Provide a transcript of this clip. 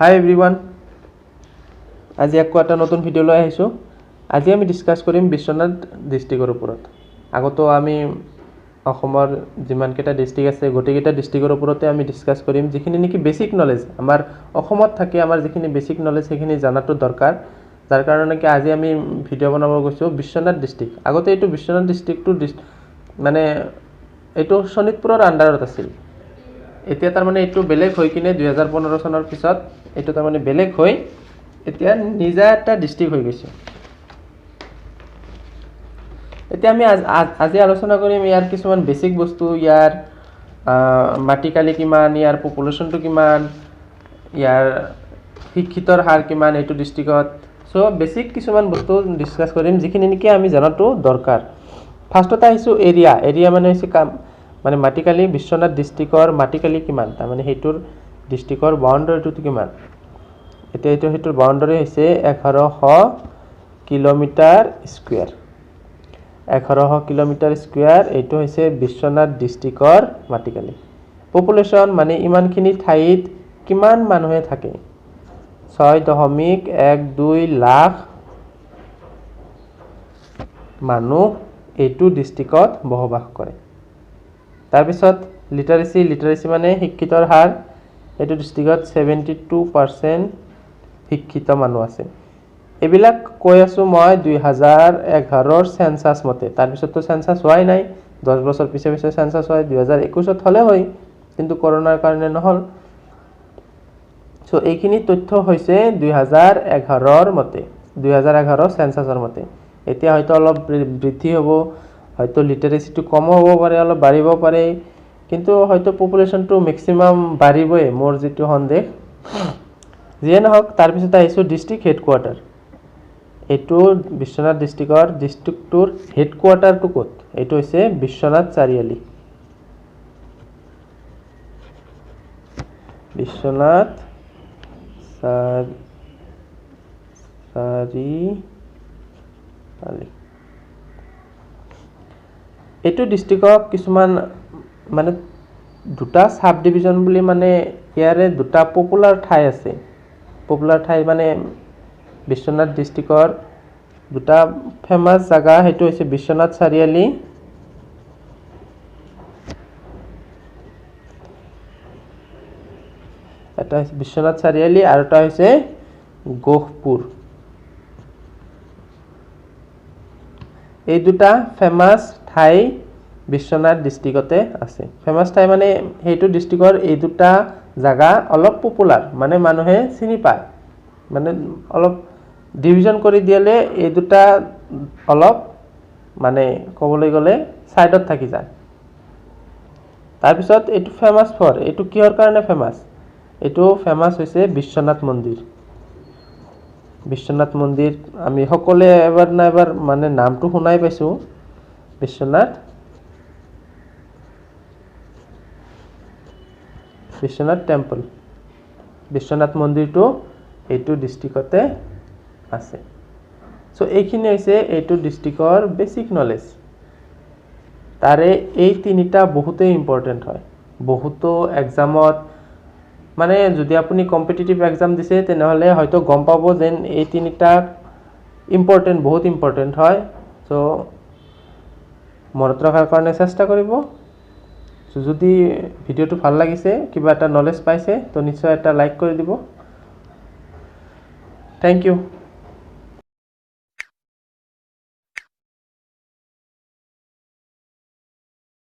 Hi everyone. আজি একটা নতুন ভিডিও লৈ আহিছো। আজি আমি ডিসকাস কৰিম বিশ্বনাথ ডিস্ট্ৰিক্টৰ ওপৰত। আগতো আমি অসমৰ যিমান কেইটা ডিস্ট্ৰিক্ট আছে গোটেইকেইটা ডিস্ট্ৰিক্টৰ ওপৰতে আমি ডিসকাস কৰিম যিখিনি নেকি বেসিক নলেজ আমাৰ অসমত থাকে আমাৰ যিখিনি বেসিক নলেজ সেইখিনি জানাটো দৰকাৰ। যাৰ কাৰণে কি আজি আমি ভিডিও বনাব গৈছো বিশ্বনাথ ডিস্ট্ৰিক্ট। আগতে এইটো বিশ্বনাথ ডিস্ট্ৰিক্টটো মানে এইটো শোণিতপুৰৰ আন্ডাৰত আছিল। এতিয়া তাৰ মানে এইটো বেলেগ হৈ কিনে 2015 চনৰ পিছত এইটো তাৰ মানে বেলেগ হৈ এতিয়া নিজা এটা ডিস্ট্ৰিক্ট হৈ গৈছে। এতিয়া আমি আজি আলোচনা কৰিম ইয়াৰ কিছুমান বেসিক বস্তু, ইয়াৰ মাটিকালি কিমান, ইয়াৰ পপুলেশনটো কিমান, ইয়াৰ শিক্ষিতৰ হাৰ কিমান এইটো ডিস্ট্ৰিক্টত। সো বেসিক কিছুমান বস্তু ডিসকাস কৰিম যিখিনি নেকি আমি জানাটো দৰকাৰ। ফাৰ্স্টতে আহিছো এৰিয়া মানে হৈছে মানে মাটিকালি বিশ্বনাথ ডিস্ট্ৰিক্টৰ মাটিকালি কিমান, তাৰ মানে হেইটোৰ ডিস্ট্ৰিক্টৰ বাউন্ডাৰীটো কিমান। এতিয়া হেইটোৰ বাউন্ডাৰী হৈছে 1100 কিলোমিটাৰ স্কয়াৰ। 1100 কিলোমিটাৰ স্কয়াৰ এইটো হৈছে বিশ্বনাথ ডিস্ট্ৰিক্টৰ মাটিকালি। পপুলেশন মানে ইমানখিনি ঠাইত কিমান মানুহে থাকে, 6.12 লাখ মানুহ এইটো ডিস্ট্ৰিক্টত বসবাস কৰে। তাৰপিছত লিটাৰেসি মানে শিক্ষিতৰ হাৰ, এইটো ডিস্ট্ৰিক্টত 72% শিক্ষিত মানুহ আছে। এইবিলাক কৈ আছো মই 2011ৰ সেন্সাস মতে। তাৰপিছত তো সেন্সাস হোৱাই নাই, 10 বছৰ পিছে সেন্সাস হয়, 2021ত হলে হয় কিন্তু কৰোনাৰ কাৰণে নহল। সো এইখিনি তথ্য হৈছে 2011ৰ মতে, 2011 সেন্সাসৰ মতে। এতিয়া হয়তো অলপ বৃদ্ধি হ'ব, হয়তো লিটাৰেসিটো কম হ'ব পাৰে, অলপ বাঢ়িব পাৰে, কিন্তু হয়তো পপুলেশনটো ম্যাক্সিমাম বাঢ়িবই মোৰ যেটো সন্দেহ। যিয়ে নহওক, তাৰ পিছত আহিছো ডিস্ট্ৰিক্ট হেডকোয়াৰ্টাৰ। এইটো বিশ্বনাথ ডিস্ট্ৰিক্টৰ হেডকোয়াৰ্টাৰটো ক'ত, এইটো হৈছে বিশ্বনাথ চাৰিআলি। বিশ্বনাথ চাৰিআলি। এইটো ডিস্ট্ৰিক্টক কিছুমান মানে দুটা সাব ডিভিজন বুলি মানে ইয়াৰে দুটা পপুলাৰ ঠাই আছে। পপুলাৰ ঠাই মানে বিশ্বনাথ ডিস্ট্ৰিক্টৰ দুটা ফেমাস জাগা, সেইটো হৈছে বিশ্বনাথ চাৰিআলি এটা হৈছে বিশ্বনাথ চাৰিআলি আৰু এটা হৈছে গহপুৰ। এই দুটা ফেমাস ঠাই বিশ্বনাথ ডিস্ট্ৰিক্টতে আছে। ফেমাস ঠাই মানে সেইটো ডিস্ট্ৰিক্টৰ এই দুটা জাগা অলপ পপুলাৰ, মানে মানুহে চিনি পায়, মানে অলপ ডিভিজন কৰি দিলে এই দুটা অলপ মানে ক'বলৈ গ'লে সাইডত থাকি যায়। তাৰপিছত এইটো ফেমাস ফৰ, এইটো কিহৰ কাৰণে ফেমাস, এইটো ফেমাস হৈছে বিশ্বনাথ মন্দিৰ। বিশ্বনাথ মন্দিৰ আমি সকলোৱে এবাৰ না এবাৰ মানে নামটো শুনাই পাইছো, বিশ্বনাথ টেম্পল। বিশ্বনাথ মন্দিৰটো এইটো ডিস্ট্ৰিক্টতে আছে। সো এইখিনি হৈছে এইটো ডিস্ট্ৰিক্টৰ বেসিক নলেজ। তাৰে এই তিনিটা বহুতেই ইম্পৰ্টেন্ট হয়। বহুতো এক্সামত মানে যদি আপুনি কম্পিটিটিভ এক্সাম দিছে তেনেহলে হয়তো গম পাব যে এই তিনিটা ইম্পৰ্টেন্ট, বহুত ইম্পৰ্টেন্ট হয়। সো মনত ৰখাৰ কাৰণে চেষ্টা কৰিব। যদি ভিডিওটো ভাল লাগিছে, কিবা এটা নলেজ পাইছে, তো নিশ্চয় এটা লাইক কৰি দিব। Thank U.